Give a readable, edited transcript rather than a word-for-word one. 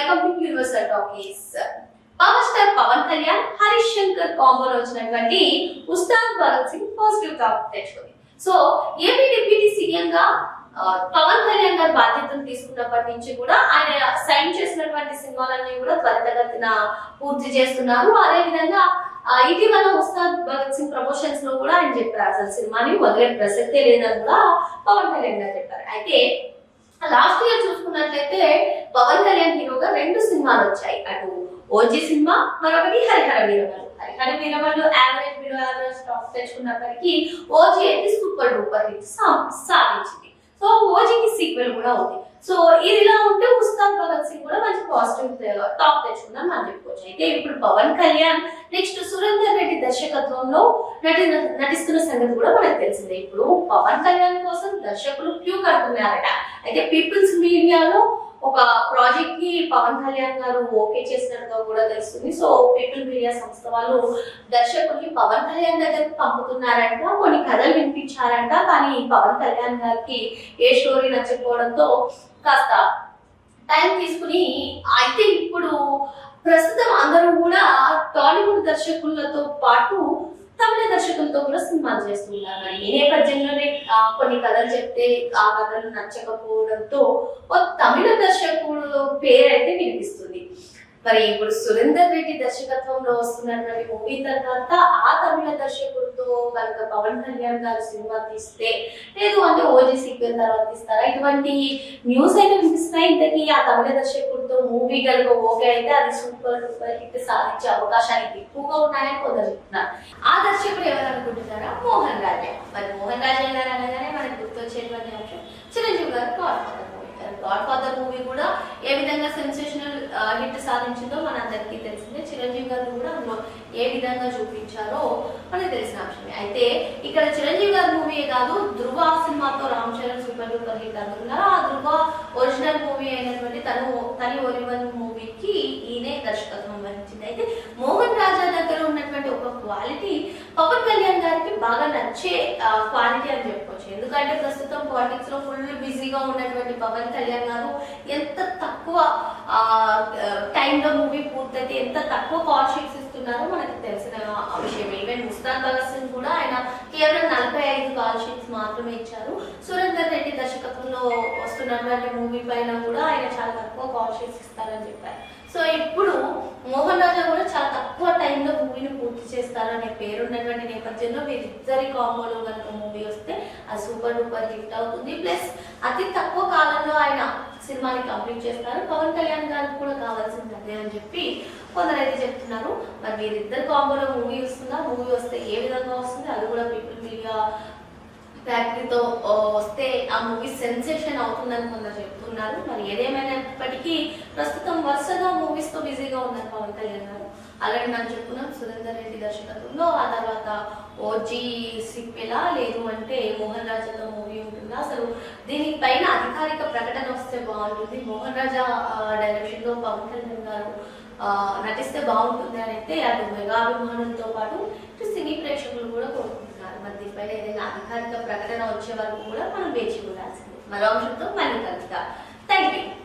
Welcome to universal talkies. Power star Pawan Kalyan, Harish Shankar కాంబోలో వచ్చినటువంటి Ustaad Bhagat Singh positive talk తెచ్చుకుంది. సో ఏపీ డిప్యూటీ సీఎం గా పవన్ కళ్యాణ్ గారు బాధ్యతలు తీసుకున్నప్పటి నుంచి కూడా ఆయన సైన్ చేసినటువంటి సినిమాలన్నీ కూడా త్వరితగతిన పూర్తి చేస్తున్నారు. అదే విధంగా ఇటీవల ఉస్తాద్ భగత్ సింగ్ ప్రమోషన్స్ లో కూడా ఆయన చెప్పారు అసలు సినిమాని వదిలే ప్రసక్తే లేదని కూడా పవన్ కళ్యాణ్ గారు చెప్పారు. అయితే లాస్ట్ ఇయర్ చూసుకున్నట్లయితే పవన్ కళ్యాణ్ హీరోగా 2 సినిమాలు వచ్చాయి. అటు ఓజీ సినిమా, మరొకటి Harihara Veeramallu. Harihara Veeramallu average below average talk తెచ్చుకున్నప్పటికీ ఓజీ అయితే సూపర్ డూపర్ హిట్ సాధించింది. సో ఓజీకి సీక్వెల్ కూడా ఉంది. సో ఇదిలా ఉంటే ఉస్తాద్ భగత్ సింగ్ కూడా మంచి పాజిటివ్ టాక్ తెచ్చుకుందాం అని చెప్పుకోవచ్చు. అయితే ఇప్పుడు పవన్ కళ్యాణ్ నెక్స్ట్ సురేందర్ రెడ్డి దర్శకత్వంలో నటిస్తున్న సంగతి కూడా మనకు తెలిసిందే. ఇప్పుడు పవన్ కళ్యాణ్ కోసం దర్శకులు క్యూ కడుతున్నారట. అయితే పీపుల్స్ మీడియాలో ఒక ప్రాజెక్ట్ కి పవన్ కళ్యాణ్ గారు ఓకే చేసినట్టుగా కూడా తెలుస్తుంది. సో పీపుల్ మీడియా సంస్థ వాళ్ళు దర్శకుడికి పవన్ కళ్యాణ్ దగ్గరికి పంపుతున్నారంట, కొన్ని కథలు వినిపించారంట. కానీ పవన్ కళ్యాణ్ గారికి ఏ స్టోరీ నచ్చకపోవడంతో కాస్త టైం తీసుకుని అయితే ఇప్పుడు ప్రస్తుతం అందరూ కూడా టాలీవుడ్ దర్శకులతో పాటు తమిళ దర్శకులతో కూడా సినిమాలు చేస్తున్నారు. ఈ నేపథ్యంలోనే కొన్ని కథలు చెప్తే ఆ కథలు నచ్చకపోవడంతో ఒక తమిళ దర్శకుడు పేరైతే వినిపిస్తుంది. మరి ఇప్పుడు సురేందర్ రెడ్డి దర్శకత్వంలో వస్తున్నటువంటి మూవీ తర్వాత ఆ తమిళ దర్శకుడితో కనుక పవన్ కళ్యాణ్ గారు సినిమా తీస్తే, లేదు అంటే ఓజీ సీక్వెల్ తర్వాత తీస్తారా, ఇటువంటి న్యూస్ అయితే వినిపిస్తున్నాయి. ఇంతకీ ఆ తమిళ దర్శకుడితో మూవీ కనుక ఓకే అయితే అది సూపర్ డూపర్ హిట్ సాధించే అవకాశాలు ఎక్కువగా ఉన్నాయని కొందరు చెప్తున్నారు. ఆ దర్శకుడు ఎవరు అనుకుంటున్నారా? మోహన్ రాజా. మరి మోహన్ రాజా గారు అనగానే మనకు గుర్తొచ్చేటువంటి అంశం చిరంజీవి గారు గాడ్ ఫాదర్ మూవీ కూడా ఏ విధంగా సెన్సేషనల్ హిట్ సాధించిందో మనందరికీ తెలిసిందే. చిరంజీవి గారు కూడా అందులో ఏ విధంగా చూపించారో మనకు తెలిసిన అంశమే. అయితే ఇక్కడ చిరంజీవి గారి మూవీయే కాదు, ధృవ సినిమాతో Ram Charan super duper hit అందుకున్నారు. ఆ ధృవ ఒరిజినల్ మూవీ అయినటువంటి తని ఒరివన్ మూవీకి ఈయనే దర్శకత్వం వహించింది. అయితే మోహన్ రాజా దగ్గర ఉన్నటువంటి ఒక క్వాలిటీ పవన్ కళ్యాణ్ గారికి బాగా నచ్చే క్వాలిటీ అని చెప్పుకోవచ్చు. ఎందుకంటే ప్రస్తుతం పాలిటిక్స్ లో ఫుల్ బిజీగా ఉన్నటువంటి పవన్ కళ్యాణ్ గారు ఎంత తక్కువ టైంలో మూవీ పూర్తయితే ఎంత తక్కువ కాల్ షీట్స్ ఇస్తున్నారో మనకు తెలిసిన విషయం. ఈవెన్ ఉస్తాద్ భగత్ సింగ్ కూడా ఆయన కేవలం 45 కాల్ షీట్స్ మాత్రమే ఇచ్చారు. సురేందర్ రెడ్డి దర్శకత్వంలో వస్తున్నటువంటి మూవీ పైన కూడా ఆయన చాలా తక్కువ కాల్ షీట్స్ ఇస్తారని చెప్పారు. సో ఇప్పుడు మోహన్ రాజా కూడా చాలా తక్కువ టైంలో మూవీని పూర్తి చేస్తారనే పేరున్నటువంటి నేపథ్యంలో వీరిద్దరి కాంబోలో కనుక మూవీ వస్తే అది సూపర్ డూపర్ హిట్ అవుతుంది. ప్లస్ అతి తక్కువ కాలంలో ఆయన సినిమాని కంప్లీట్ చేస్తారు. పవన్ కళ్యాణ్ గారికి కూడా కావాల్సింది అదే అని చెప్పి కొందరైతే చెప్తున్నారు. మరి వీరిద్దరు కాంబోలో మూవీ వస్తుందా, మూవీ వస్తే ఏ విధంగా వస్తుంది, అది కూడా పీపుల్ మీడియా ఫ్యాక్టరీతో వస్తే ఆ మూవీ సెన్సేషన్ అవుతుందని కొందరు చెప్తున్నారు. మరి ఏదేమైనప్పటికీ ప్రస్తుతం వరుసగా మూవీస్ తో బిజీగా ఉన్నారు పవన్ కళ్యాణ్ గారు. అలాగే మనం చెప్పుకున్నాం సురేందర్ రెడ్డి దర్శకత్వంలో, ఆ తర్వాత ఓజీ సీక్వెలా, లేదు అంటే మోహన్ రాజాతో మూవీ ఉంటుందా, అసలు దీనిపైన అధికారిక ప్రకటన వస్తే బాగుంటుంది. మోహన్ రాజా డైరెక్షన్ లో పవన్ కళ్యాణ్ గారు నటిస్తే బాగుంటుంది అని అయితే అటు మెగాభిమానులతో పాటు ఇటు సినీ ప్రేక్షకులు కూడా కోరుకుంటున్నారు. మరి దీనిపైన ఏదైనా అధికారిక ప్రకటన వచ్చే వరకు కూడా మనం వేచి ఉండాల్సింది. మరో అంశంతో మళ్ళీ కలుద్దాం. Thank you.